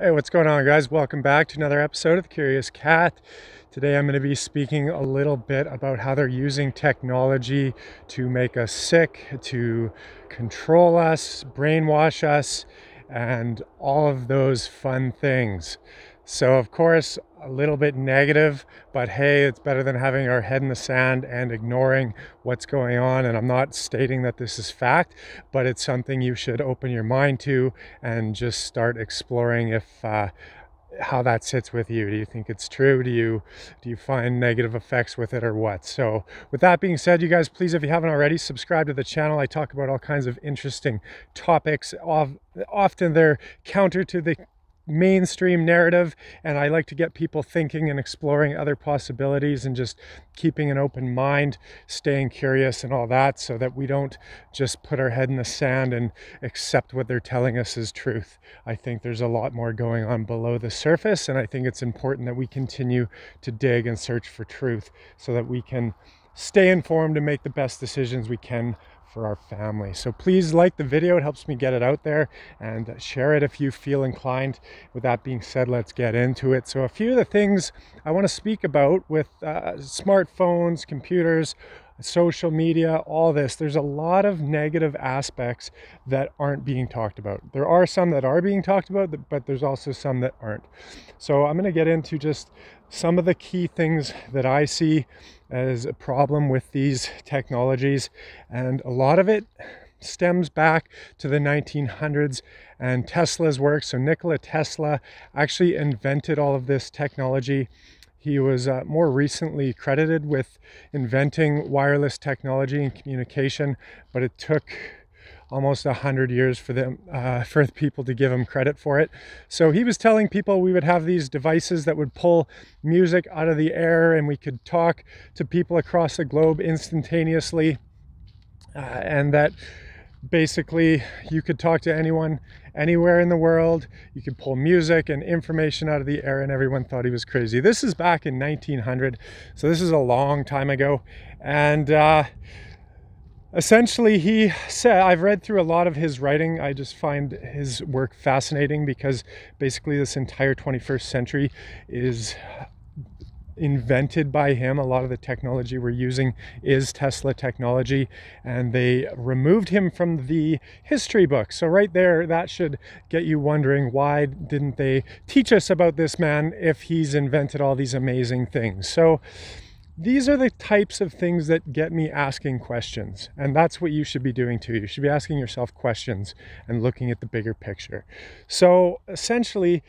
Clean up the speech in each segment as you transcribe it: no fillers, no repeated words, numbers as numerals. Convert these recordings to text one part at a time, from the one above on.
Hey, what's going on, guys? Welcome back to another episode of The Curious Cat. Today I'm going to be speaking a little bit about how they're using technology to make us sick, to control us, brainwash us, and all of those fun things. So, of course, a little bit negative, but hey, it's better than having our head in the sand and ignoring what's going on. And I'm not stating that this is fact, but it's something you should open your mind to and just start exploring if how that sits with you. Do you think it's true? Do you find negative effects with it or what? So with that being said, you guys, please, if you haven't already, subscribe to the channel. I talk about all kinds of interesting topics. Often they're counter to the mainstream narrative, and I like to get people thinking and exploring other possibilities and just keeping an open mind, staying curious and all that, so that we don't just put our head in the sand and accept what they're telling us as truth. I think there's a lot more going on below the surface, and I think it's important that we continue to dig and search for truth so that we can stay informed and make the best decisions we can for our family. So please like the video, it helps me get it out there, and share it if you feel inclined. With that being said, let's get into it. So a few of the things I want to speak about with smartphones, computers, social media, all this, there's a lot of negative aspects that aren't being talked about. There are some that are being talked about, but there's also some that aren't. So I'm going to get into just some of the key things that I see as a problem with these technologies, and a lot of it stems back to the 1900s and Tesla's work. So Nikola Tesla actually invented all of this technology. He was more recently credited with inventing wireless technology and communication, but it took almost 100 years for people to give him credit for it. So he was telling people we would have these devices that would pull music out of the air, and we could talk to people across the globe instantaneously, and that basically you could talk to anyone anywhere in the world. You could pull music and information out of the air, and everyone thought he was crazy. This is back in 1900, so this is a long time ago. And essentially, he said, I've read through a lot of his writing. I just find his work fascinating because basically this entire 21st century is invented by him. A lot of the technology we're using is Tesla technology, and they removed him from the history book. So right there, that should get you wondering, why didn't they teach us about this man if he's invented all these amazing things? So these are the types of things that get me asking questions, and that's what you should be doing too. You should be asking yourself questions and looking at the bigger picture. So essentially,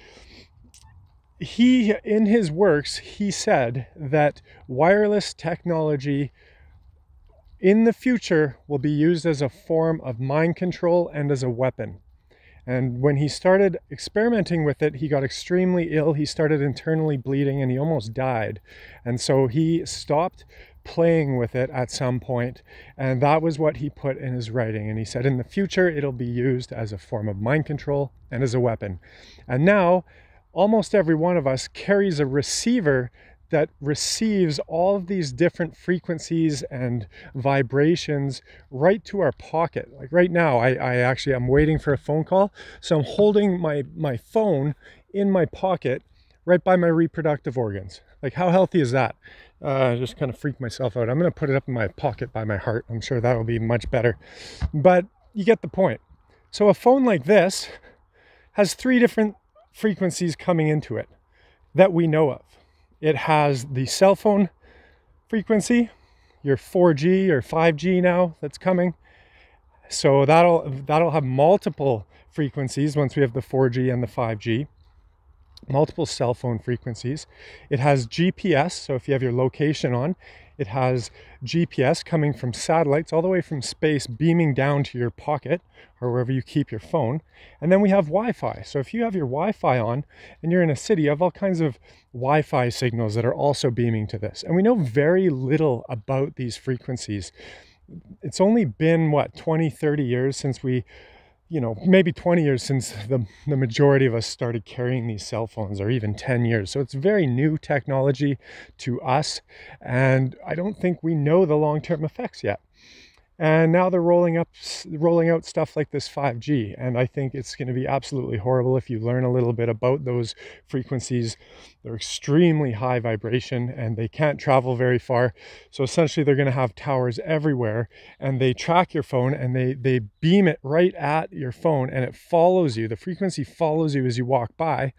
in his works, he said that wireless technology in the future will be used as a form of mind control and as a weapon. And when he started experimenting with it, he got extremely ill. He started internally bleeding and he almost died. And so he stopped playing with it at some point. And that was what he put in his writing. And he said, in the future, it'll be used as a form of mind control and as a weapon. And now, almost every one of us carries a receiver that receives all of these different frequencies and vibrations right to our pocket. Like right now, I'm waiting for a phone call. So I'm holding my phone in my pocket right by my reproductive organs. Like, how healthy is that? I just kind of freaked myself out. I'm going to put it up in my pocket by my heart. I'm sure that will be much better. But you get the point. So a phone like this has 3 different frequencies coming into it that we know of. It has the cell phone frequency, your 4G or 5G now that's coming. So that'll have multiple frequencies once we have the 4G and the 5G. Multiple cell phone frequencies. It has GPS, so if you have your location on, it has GPS coming from satellites all the way from space, beaming down to your pocket or wherever you keep your phone. And then we have Wi-Fi. So if you have your Wi-Fi on and you're in a city, you have all kinds of Wi-Fi signals that are also beaming to this. And we know very little about these frequencies. It's only been, 20, 30 years since maybe 20 years since the majority of us started carrying these cell phones, or even 10 years. So it's very new technology to us, and I don't think we know the long-term effects yet. And now they're rolling out stuff like this 5G. And I think it's going to be absolutely horrible if you learn a little bit about those frequencies. They're extremely high vibration and they can't travel very far. So essentially they're going to have towers everywhere, and they track your phone and they beam it right at your phone, and it follows you. The frequency follows you as you walk by,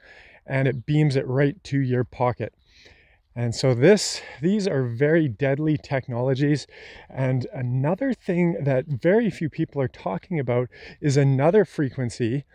and it beams it right to your pocket. And so these are very deadly technologies. And another thing that very few people are talking about is another frequency.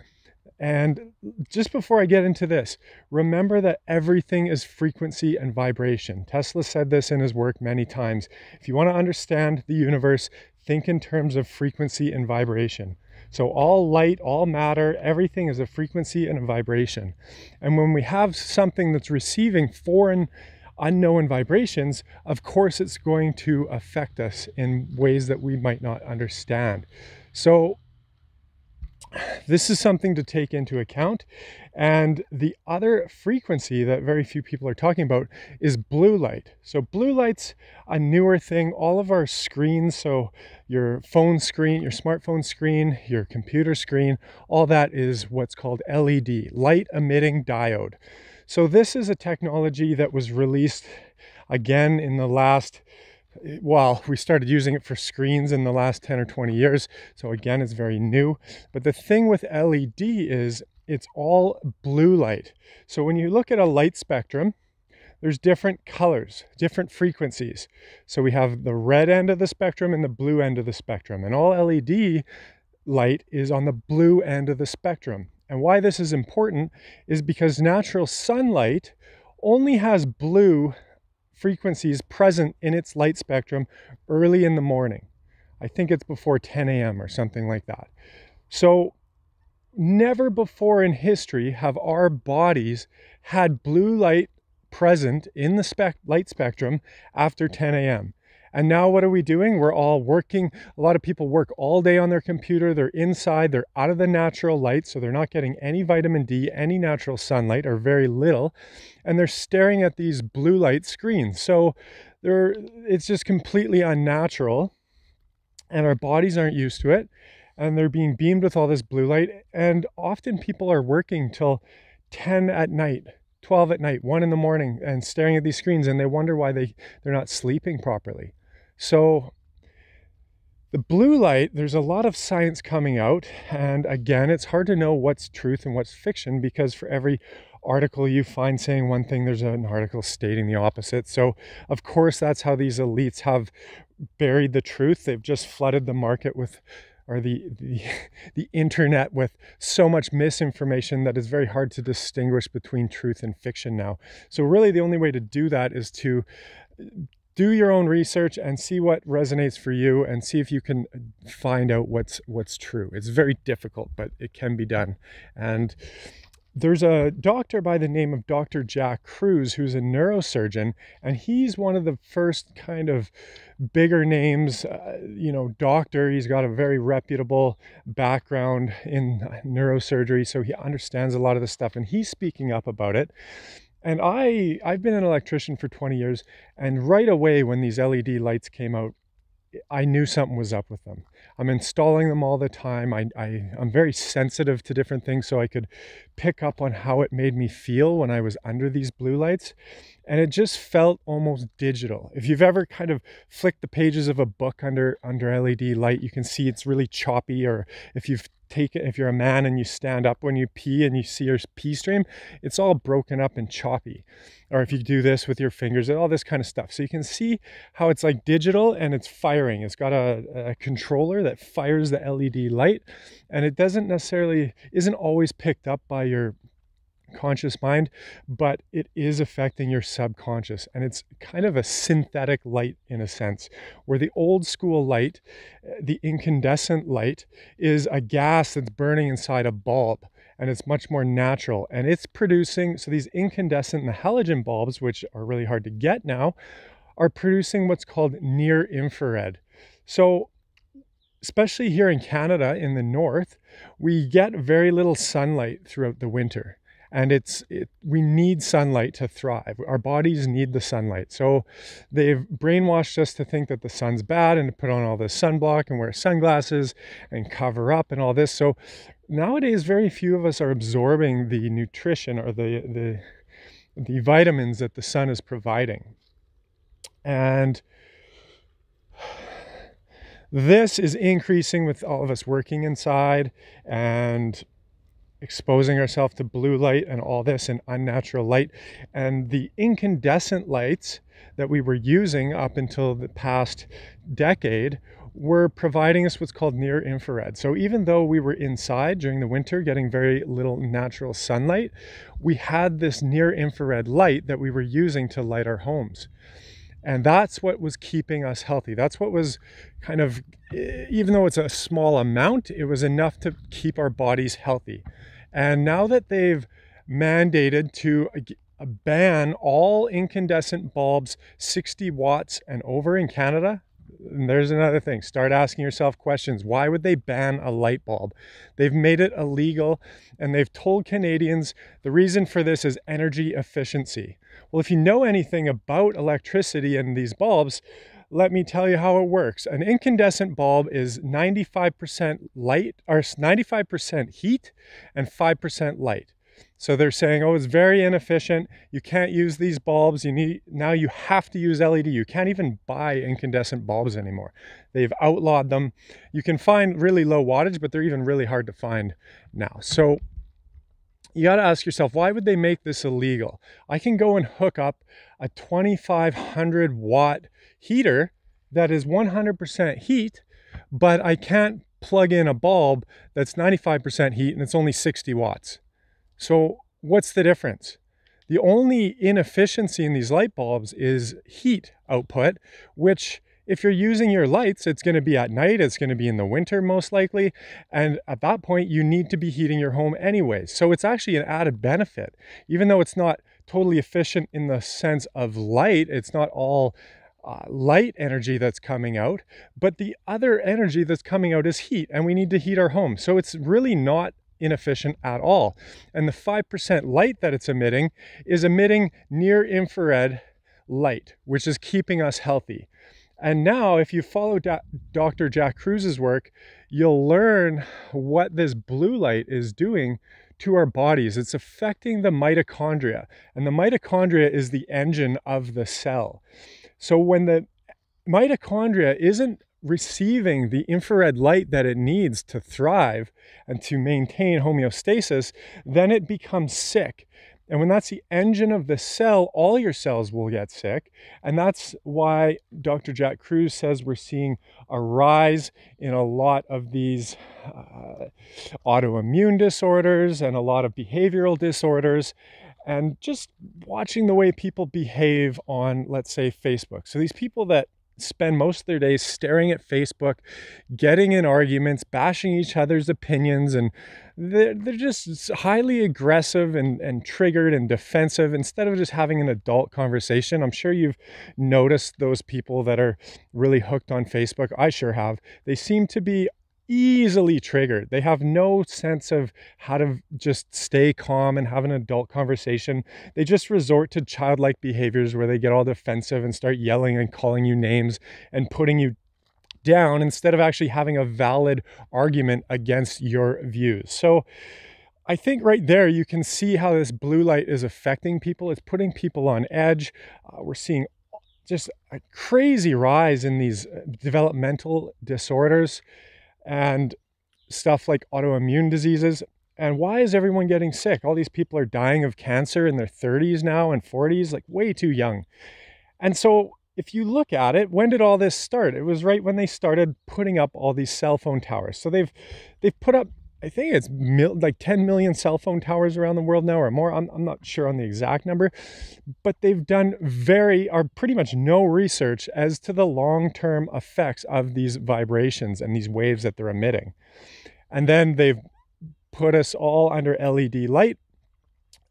And just before I get into this, remember that everything is frequency and vibration. Tesla said this in his work many times. If you want to understand the universe, think in terms of frequency and vibration. So all light, all matter, everything is a frequency and a vibration. And when we have something that's receiving foreign, unknown vibrations, of course it's going to affect us in ways that we might not understand. So this is something to take into account. And the other frequency that very few people are talking about is blue light. So blue light's a newer thing. All of our screens, so your phone screen, your smartphone screen, your computer screen, all that is what's called LED, light emitting diode. So this is a technology that was released again in the last, well, we started using it for screens in the last 10 or 20 years. So again, it's very new. But the thing with LED is it's all blue light. So when you look at a light spectrum, there's different colors, different frequencies. So we have the red end of the spectrum and the blue end of the spectrum. And all LED light is on the blue end of the spectrum. And why this is important is because natural sunlight only has blue frequencies present in its light spectrum early in the morning. I think it's before 10 a.m. or something like that. So never before in history have our bodies had blue light present in the light spectrum after 10 a.m. And now what are we doing? We're all working. A lot of people work all day on their computer. They're inside, they're out of the natural light, so they're not getting any vitamin D, any natural sunlight, or very little. And they're staring at these blue light screens. So it's just completely unnatural. And our bodies aren't used to it. And they're being beamed with all this blue light. And often people are working till 10 at night, 12 at night, 1 in the morning, and staring at these screens, and they wonder why they're not sleeping properly. So the blue light, there's a lot of science coming out, and again, it's hard to know what's truth and what's fiction, because for every article you find saying one thing, there's an article stating the opposite. So of course, that's how these elites have buried the truth. They've just flooded the market with, or the internet with, so much misinformation that it's very hard to distinguish between truth and fiction now. So really the only way to do that is to do your own research and see what resonates for you, and see if you can find out what's true. It's very difficult, but it can be done. And there's a doctor by the name of Dr. Jack Kruse, who's a neurosurgeon, and he's one of the first kind of bigger names, doctor. He's got a very reputable background in neurosurgery, so he understands a lot of this stuff, and he's speaking up about it. And I've been an electrician for 20 years, and right away when these LED lights came out, I knew something was up with them. I'm installing them all the time. I'm very sensitive to different things, so I could pick up on how it made me feel when I was under these blue lights. And it just felt almost digital. If you've ever kind of flicked the pages of a book under LED light, you can see it's really choppy. Or if you're a man and you stand up when you pee and you see your pee stream, it's all broken up and choppy. Or if you do this with your fingers and all this kind of stuff. So you can see how it's like digital and it's firing. It's got a controller that fires the LED light, and it isn't always picked up by your conscious mind, but it is affecting your subconscious. And it's kind of a synthetic light in a sense, where the old school light, the incandescent light, is a gas that's burning inside a bulb, and it's much more natural, and it's producing, so these incandescent and the halogen bulbs, which are really hard to get now, are producing what's called near infrared. So especially here in Canada in the north, we get very little sunlight throughout the winter. And we need sunlight to thrive. Our bodies need the sunlight. So they've brainwashed us to think that the sun's bad and to put on all this sunblock and wear sunglasses and cover up and all this. So nowadays, very few of us are absorbing the nutrition or the vitamins that the sun is providing. And this is increasing with all of us working inside and exposing ourselves to blue light and all this and unnatural light. And the incandescent lights that we were using up until the past decade were providing us what's called near infrared. So even though we were inside during the winter getting very little natural sunlight, we had this near infrared light that we were using to light our homes. And that's what was keeping us healthy. That's what was kind of, even though it's a small amount, it was enough to keep our bodies healthy. And now that they've mandated to ban all incandescent bulbs 60 watts and over in Canada, and there's another thing, start asking yourself questions. Why would they ban a light bulb? They've made it illegal, and they've told Canadians the reason for this is energy efficiency. Well, if you know anything about electricity and these bulbs, let me tell you how it works. An incandescent bulb is 95% light, or 95% heat and 5% light. So they're saying, oh, it's very inefficient. You can't use these bulbs. Now you have to use LED. You can't even buy incandescent bulbs anymore. They've outlawed them. You can find really low wattage, but they're even really hard to find now. So you got to ask yourself, why would they make this illegal? I can go and hook up a 2,500 watt heater that is 100% heat, but I can't plug in a bulb that's 95% heat and it's only 60 watts. So what's the difference? The only inefficiency in these light bulbs is heat output, which if you're using your lights, it's going to be at night, it's going to be in the winter most likely, and at that point you need to be heating your home anyways. So it's actually an added benefit. Even though it's not totally efficient in the sense of light, it's not all light energy that's coming out, but the other energy that's coming out is heat, and we need to heat our home. So it's really not inefficient at all. And the 5% light that it's emitting is emitting near infrared light, which is keeping us healthy. And now if you follow Dr. Jack Kruse's work, you'll learn what this blue light is doing to our bodies. It's affecting the mitochondria, and the mitochondria is the engine of the cell. So when the mitochondria isn't receiving the infrared light that it needs to thrive and to maintain homeostasis, then it becomes sick. And when that's the engine of the cell, all your cells will get sick. And that's why Dr. Jack Kruse says we're seeing a rise in a lot of these autoimmune disorders and a lot of behavioral disorders. And just watching the way people behave on, let's say, Facebook. So these people that spend most of their days staring at Facebook, getting in arguments, bashing each other's opinions, and they're just highly aggressive and triggered and defensive instead of just having an adult conversation. I'm sure you've noticed those people that are really hooked on Facebook. I sure have. They seem to be easily triggered. They have no sense of how to just stay calm and have an adult conversation. They just resort to childlike behaviors where they get all defensive and start yelling and calling you names and putting you down instead of actually having a valid argument against your views. So I think right there you can see how this blue light is affecting people. It's putting people on edge. We're seeing just a crazy rise in these developmental disorders and stuff like autoimmune diseases. And why is everyone getting sick? All these people are dying of cancer in their 30s now and 40s, like way too young. And so if you look at it, when did all this start? It was right when they started putting up all these cell phone towers. So they've put up, I think it's like 10 million cell phone towers around the world now or more. I'm not sure on the exact number, but they've done pretty much no research as to the long-term effects of these vibrations and these waves that they're emitting. And then they've put us all under LED light,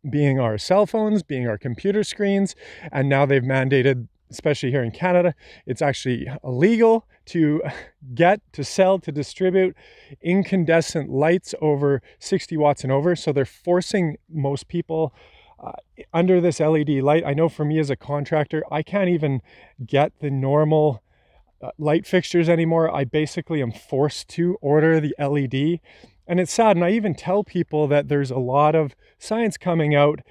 being our cell phones, being our computer screens, and now they've mandated especially here in Canada, it's actually illegal to sell, to distribute incandescent lights over 60 watts and over. So they're forcing most people under this LED light. I know for me as a contractor, I can't even get the normal light fixtures anymore. I basically am forced to order the LED. And it's sad. And I even tell people that there's a lot of science coming out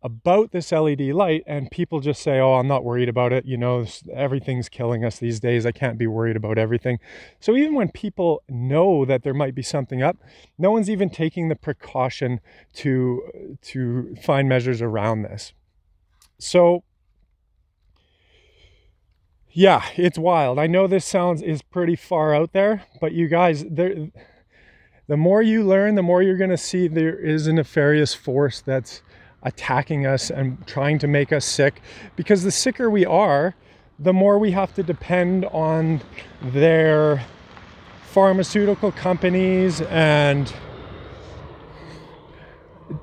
about this LED light, and people just say, oh, I'm not worried about it. You know, everything's killing us these days. I can't be worried about everything. So even when people know that there might be something up, no one's even taking the precaution to find measures around this. So yeah, it's wild. I know this is pretty far out there, but you guys, the more you learn, the more you're going to see there is a nefarious force that's attacking us and trying to make us sick, because the sicker we are, the more we have to depend on their pharmaceutical companies and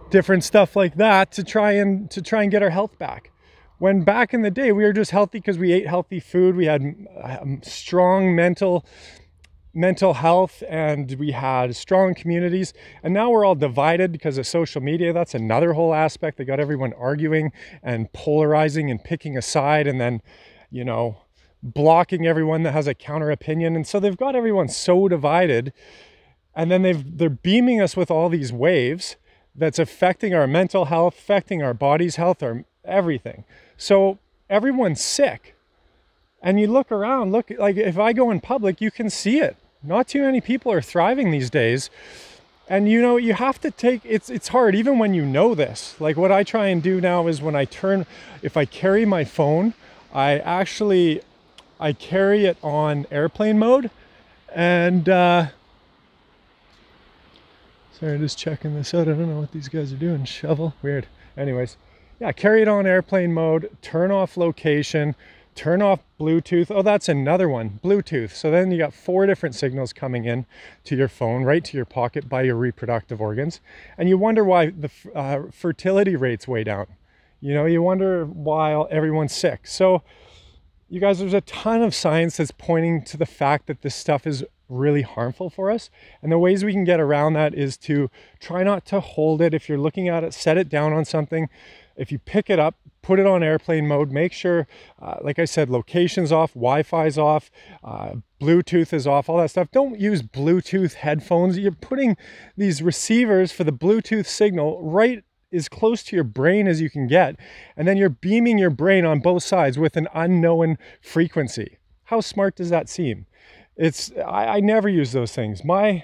different stuff like that to try and get our health back. When back in the day we were just healthy because we ate healthy food, we had strong mental health, and we had strong communities. And now we're all divided because of social media. That's another whole aspect. They got everyone arguing and polarizing and picking a side, and then, you know, blocking everyone that has a counter opinion. And so they've got everyone so divided, and then they're beaming us with all these waves that's affecting our mental health, affecting our body's health, our everything. So everyone's sick. And you look around, like if I go in public, you can see it. Not too many people are thriving these days. And you know, you have to take, it's hard even when you know this. Like what I try and do now is when if I carry my phone, I carry it on airplane mode. And, sorry, just checking this out. I don't know what these guys are doing. Shovel, weird. Anyways, yeah, carry it on airplane mode, turn off location, turn off Bluetooth. Oh, that's another one, Bluetooth. So then you got 4 different signals coming in to your phone, right to your pocket by your reproductive organs. And you wonder why the fertility rate's way down. You know, you wonder why everyone's sick. So you guys, there's a ton of science that's pointing to the fact that this stuff is really harmful for us. And the ways we can get around that is to try not to hold it. If you're looking at it, set it down on something. If you pick it up, put it on airplane mode, make sure, like I said, location's off, Wi-Fi's off, Bluetooth is off, all that stuff. Don't use Bluetooth headphones. You're putting these receivers for the Bluetooth signal right as close to your brain as you can get. And then you're beaming your brain on both sides with an unknown frequency. How smart does that seem? I never use those things. I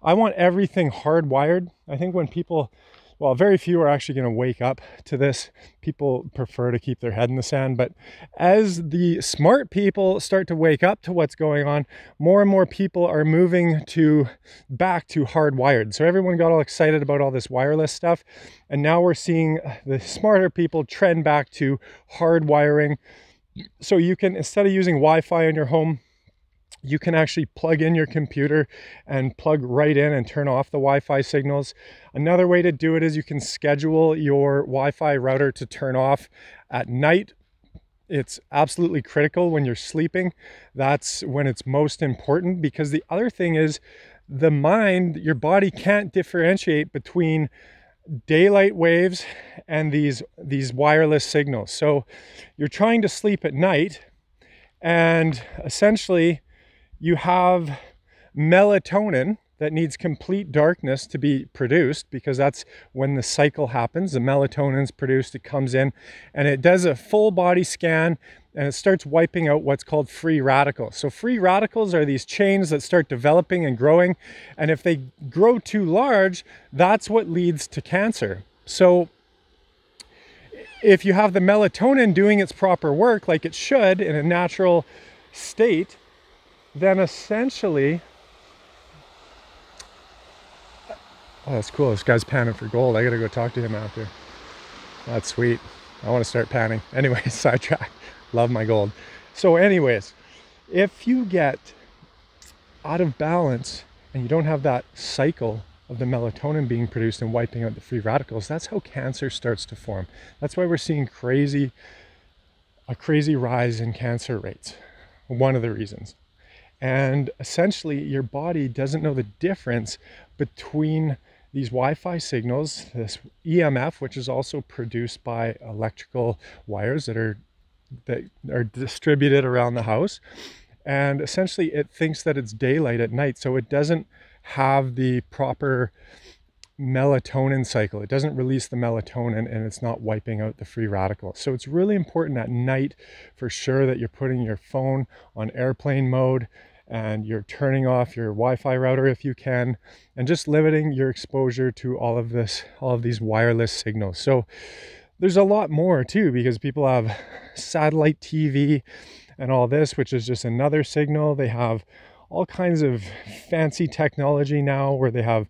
want everything hardwired. I think when people, well, very few are actually going to wake up to this. People prefer to keep their head in the sand. But as the smart people start to wake up to what's going on, more and more people are moving back to hardwired. So everyone got all excited about all this wireless stuff. And now we're seeing the smarter people trend back to hardwiring. So you can, instead of using Wi-Fi in your home, you can actually plug in your computer and plug right in and turn off the Wi-Fi signals. Another way to do it is you can schedule your Wi-Fi router to turn off at night. It's absolutely critical when you're sleeping. That's when it's most important, because the other thing is the mind, your body can't differentiate between daylight waves and these wireless signals. So you're trying to sleep at night, and essentially you have melatonin that needs complete darkness to be produced, because that's when the cycle happens. The melatonin's produced, it comes in and it does a full body scan, and it starts wiping out what's called free radicals. So free radicals are these chains that start developing and growing, and if they grow too large, that's what leads to cancer. So if you have the melatonin doing its proper work like it should in a natural state, then essentially, oh, that's cool. This guy's panning for gold. I gotta go talk to him after. That's sweet. I want to start panning. Anyway, sidetrack. Love my gold. So anyways, if you get out of balance and you don't have that cycle of the melatonin being produced and wiping out the free radicals, that's how cancer starts to form. That's why we're seeing crazy a crazy rise in cancer rates, one of the reasons. And essentially your body doesn't know the difference between these Wi-Fi signals, this EMF, which is also produced by electrical wires that are distributed around the house. And essentially it thinks that it's daylight at night, so it doesn't have the proper melatonin cycle. It doesn't release the melatonin, and it's not wiping out the free radicals. So it's really important at night for sure that you're putting your phone on airplane mode and you're turning off your Wi-Fi router if you can, and just limiting your exposure to all of these wireless signals. So there's a lot more too, because people have satellite TV and all this, which is just another signal. They have all kinds of fancy technology now where they have,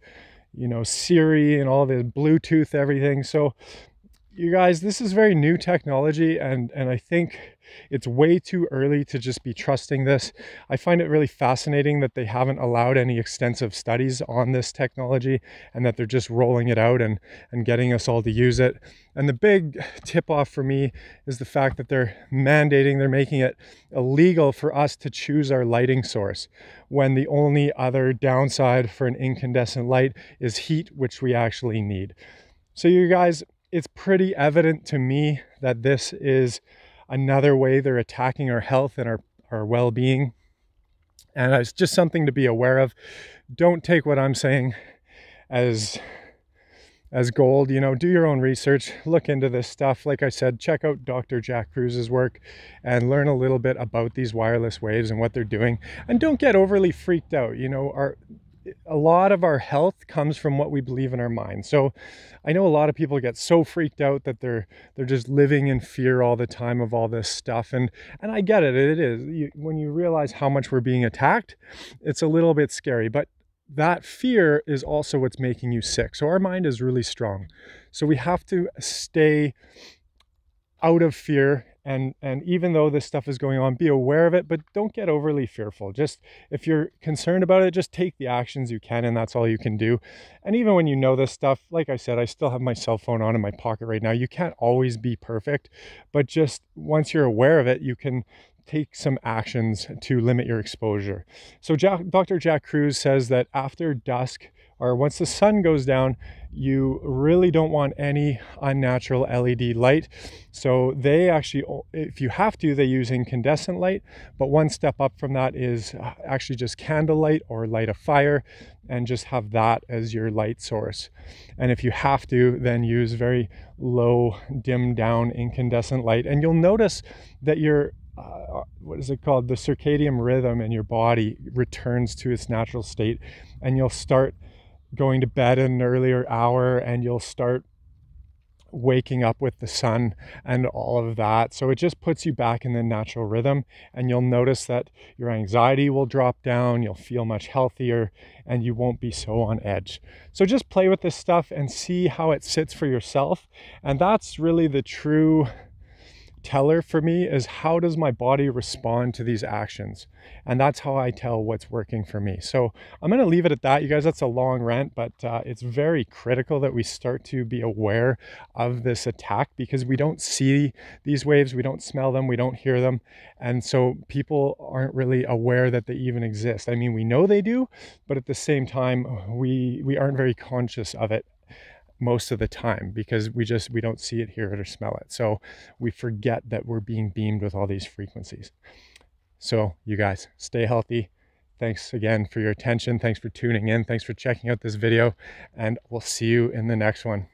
you know, Siri and all the Bluetooth, everything. So you guys, this is very new technology, and I think it's way too early to just be trusting this. I find it really fascinating that they haven't allowed any extensive studies on this technology, and that they're just rolling it out and getting us all to use it. And the big tip off for me is the fact that they're making it illegal for us to choose our lighting source, when the only other downside for an incandescent light is heat, which we actually need. So you guys, it's pretty evident to me that this is another way they're attacking our health and our well-being. And it's just something to be aware of. Don't take what I'm saying as gold. You know, do your own research, look into this stuff. Like I said, check out Dr. Jack Kruz's work and learn a little bit about these wireless waves and what they're doing. And don't get overly freaked out. You know, a lot of our health comes from what we believe in our mind. So I know a lot of people get so freaked out that they're just living in fear all the time of all this stuff. And I get it. It is. When you realize how much we're being attacked, it's a little bit scary. But that fear is also what's making you sick. So our mind is really strong. So we have to stay out of fear. And even though this stuff is going on, be aware of it, but don't get overly fearful. Just, if you're concerned about it, just take the actions you can, and that's all you can do. And even when you know this stuff, like I said, I still have my cell phone on in my pocket right now. You can't always be perfect, but just once you're aware of it, you can take some actions to limit your exposure. So Dr. Jack Kruz says that after dusk, or once the sun goes down, you really don't want any unnatural LED light. So they actually, if you have to, they use incandescent light, but one step up from that is actually just candlelight or light a fire and just have that as your light source. And if you have to, then use very low, dimmed down incandescent light. And you'll notice that your what is it called? The circadian rhythm in your body returns to its natural state, and you'll start going to bed at an earlier hour, and you'll start waking up with the sun and all of that. So it just puts you back in the natural rhythm, and you'll notice that your anxiety will drop down, you'll feel much healthier, and you won't be so on edge. So just play with this stuff and see how it sits for yourself. And that's really the true teller for me, is how does my body respond to these actions? And that's how I tell what's working for me. So I'm going to leave it at that, you guys. That's a long rant, but it's very critical that we start to be aware of this attack, because we don't see these waves, we don't smell them, we don't hear them, and so people aren't really aware that they even exist. I mean, we know they do, but at the same time, we aren't very conscious of it most of the time, because we don't see it, hear it, or smell it. So we forget that we're being beamed with all these frequencies. So you guys, stay healthy. Thanks again for your attention. Thanks for tuning in. Thanks for checking out this video, and we'll see you in the next one.